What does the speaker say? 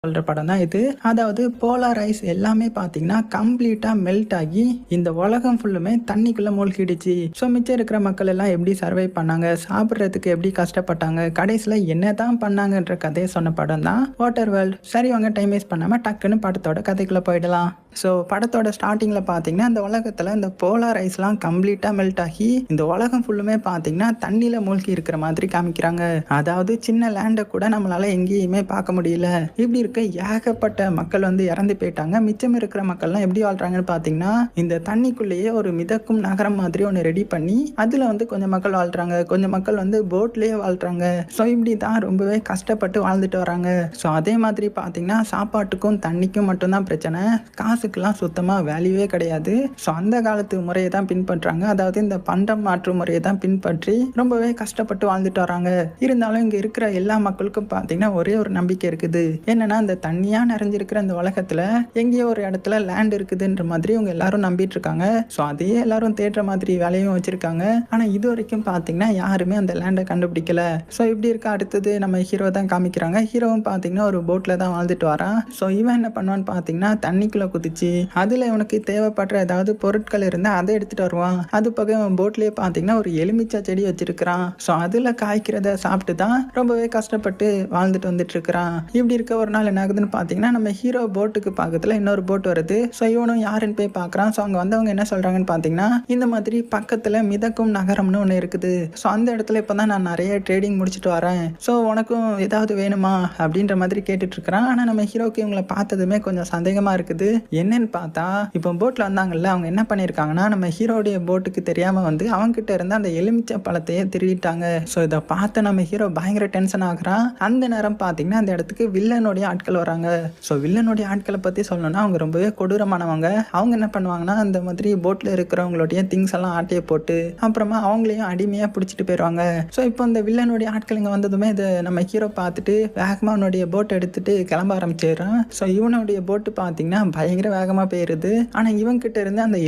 சொல்ற படம் தான் இது. அதாவது போலார் ஐஸ் எல்லாமே பார்த்தீங்கன்னா, கம்ப்ளீட்டா மெல்ட் ஆகி இந்த உலகம் ஃபுல்லுமே தண்ணிக்குள்ள மூழ்கிடுச்சு. ஸோ மிச்சம் இருக்கிற மக்கள் எல்லாம் எப்படி சர்வைவ் பண்ணாங்க? சாப்பிடுறதுக்கு எப்படி கஷ்டப்பட்டாங்க? கடைசில என்னதான் பண்ணாங்கன்ற கதைய சொன்ன படம் தான் வாட்டர் வேர்ல்ட். சரி வாங்க டைம் வேஸ்ட் பண்ணாம டக்குன்னு படத்தோட கதைக்குள்ள போயிடலாம். ஸோ படத்தோட ஸ்டார்ட்டிங்கில் பார்த்தீங்கன்னா, இந்த உலகத்தில் இந்த போலார் ஐஸ்லாம் கம்ப்ளீட்டாக மெல்ட் ஆகி இந்த உலகம் ஃபுல்லுமே பார்த்தீங்கன்னா தண்ணியில் மூழ்கி இருக்கிற மாதிரி காமிக்கிறாங்க. அதாவது சின்ன லேண்டை கூட நம்மளால எங்கேயுமே பார்க்க முடியல. இப்படி இருக்க ஏகப்பட்ட மக்கள் வந்து இறந்து போயிட்டாங்க. மிச்சம் இருக்கிற மக்கள்லாம் எப்படி வாழ்றாங்கன்னு பார்த்தீங்கன்னா, இந்த தண்ணிக்குள்ளேயே ஒரு மிதக்கும் நகரம் மாதிரி ஒன்று ரெடி பண்ணி அதில் வந்து கொஞ்சம் மக்கள் வாழ்றாங்க, கொஞ்சம் மக்கள் வந்து போட்லேயே வாழ்றாங்க. ஸோ இப்படி தான் ரொம்பவே கஷ்டப்பட்டு வாழ்ந்துட்டு வராங்க. ஸோ அதே மாதிரி பார்த்தீங்கன்னா, சாப்பாட்டுக்கும் தண்ணிக்கும் மட்டும்தான் பிரச்சனை. காசுக்கெல்லாம் சுத்தமாக வேல்யூவே கிடையாது. ஸோ அந்த காலத்து முறையை தான் பின்பற்றாங்க. அதாவது இந்த பண்டம் மாற்று முறையை தான் பின்பற்றி ரொம்பவே கஷ்டப்பட்டு வாழ்ந்துட்டு வராங்க. இருந்தாலும் இங்கே இருக்கிற எல்லா மக்களுக்கும் பார்த்தீங்கன்னா ஒரே ஒரு நம்பிக்கை இருக்குது. என்னன்னா, இந்த தண்ணியாக நிறைஞ்சிருக்கிற இந்த உலகத்தில் எங்கேயோ ஒரு இடத்துல லேண்ட் இருக்குதுன்ற மாதிரி இவங்க எல்லாரும் நம்பிட்டு இருக்காங்க. ஸோ அதையே எல்லாரும் தேடுற மாதிரி வேலையும் வச்சிருக்காங்க. ஆனால் இது வரைக்கும் பார்த்தீங்கன்னா யாருமே அந்த லேண்டை கண்டுபிடிக்கல. ஸோ இப்படி இருக்க அடுத்தது நம்ம ஹீரோ தான் காமிக்கிறாங்க. ஹீரோவும் பார்த்தீங்கன்னா ஒரு போட்டில் தான் வாழ்ந்துட்டு வரான். ஸோ இவன் என்ன பண்ணுவான்னு பார்த்தீங்கன்னா, தண்ணிக்குள்ளே குதிச்சு அதில் இவனுக்கு தேவைப்படுற ஏதாவது பொருட்கள் இருந்தால் அதை எடுத்துகிட்டு வருவான். அது போக இவன் போட்லேயே பார்த்தீங்கன்னா ஒரு எலுமிச்சை செடி வச்சிருக்கிறான். ஸோ அதில் காய்க்கிறத சாப்பிட்டு தான் ரொம்பவே கஷ்டப்பட்டு வாழ்ந்துட்டு வந்துட்டு இருக்கிறான். இப்படி இருக்க ஒரு நாள் என்ன ஆகுதுன்னு பார்த்தீங்கன்னா, நம்ம ஹீரோ போட்டுக்கு பக்கத்தில் இன்னொரு போட் வருது. ஸோ இவனும் யாருன்னு போய் பார்க்குறான். ஸோ அங்கே வந்தவங்க என்ன சொல்கிறாங்கன்னு பார்த்தீங்கன்னா, இந்த மாதிரி பக்கத்தில் மிதக்கும் நகரம்னு ஒன்று இருக்குது. ஸோ அந்த இடத்துல இப்போ தான் நான் நிறைய ட்ரேடிங் முடிச்சுட்டு வரேன். ஸோ உனக்கும் ஏதாவது வேணுமா அப்படின்ற மாதிரி கேட்டுட்டு இருக்கிறான். ஆனால் நம்ம ஹீரோக்கு இவங்களை பார்த்ததுமே கொஞ்சம் சந்தேகமாக இருக்குது. என்னன்னு பார்த்தா, இப்போ போட்டில் வந்தாங்கல்ல, அவங்க என்ன பண்ணியிருக்காங்கன்னா, நம்ம ஹீரோடைய போட்டுக்கு தெரியாமல் வந்து அவங்ககிட்ட இருந்து அந்த எலுமிச்சை பழத்தையே திருடிட்டாங்க. ஸோ இதை பார்த்து நம்ம ஹீரோ பயங்கர டென்ஷன் ஆகுறான். அந்த நேரம் பார்த்தீங்கன்னா அந்த இடத்துக்கு வில்லனுடைய ஆட்கள் வராங்க. ஸோ வில்லனுடைய ஆட்களை பற்றி சொல்லணும்னா அவங்க ரொம்பவே கொடூரமானவங்க. அவங்க என்ன பண்ணுவாங்கன்னா, அந்த மாதிரி போட்டில் இருக்கிறவங்களுடைய திங்ஸ் எல்லாம் ஆட்டையை போட்டு அப்புறமா அவங்களையும் அடிமையாக பிடிச்சிட்டு போயிடுவாங்க. ஸோ இப்போ இந்த வில்லனுடைய ஆட்கள் இங்கே வந்ததுமே இதை நம்ம ஹீரோ பார்த்துட்டு வேகமாக அவனுடைய போட்டை எடுத்துட்டு கிளம்ப ஆரம்பிச்சிடுறான். ஸோ இவனுடைய போட்டு பார்த்தீங்கன்னா பயங்கர வேகமாக போயிருது. ஆனால் இவன் கிட்ட இருந்து அந்த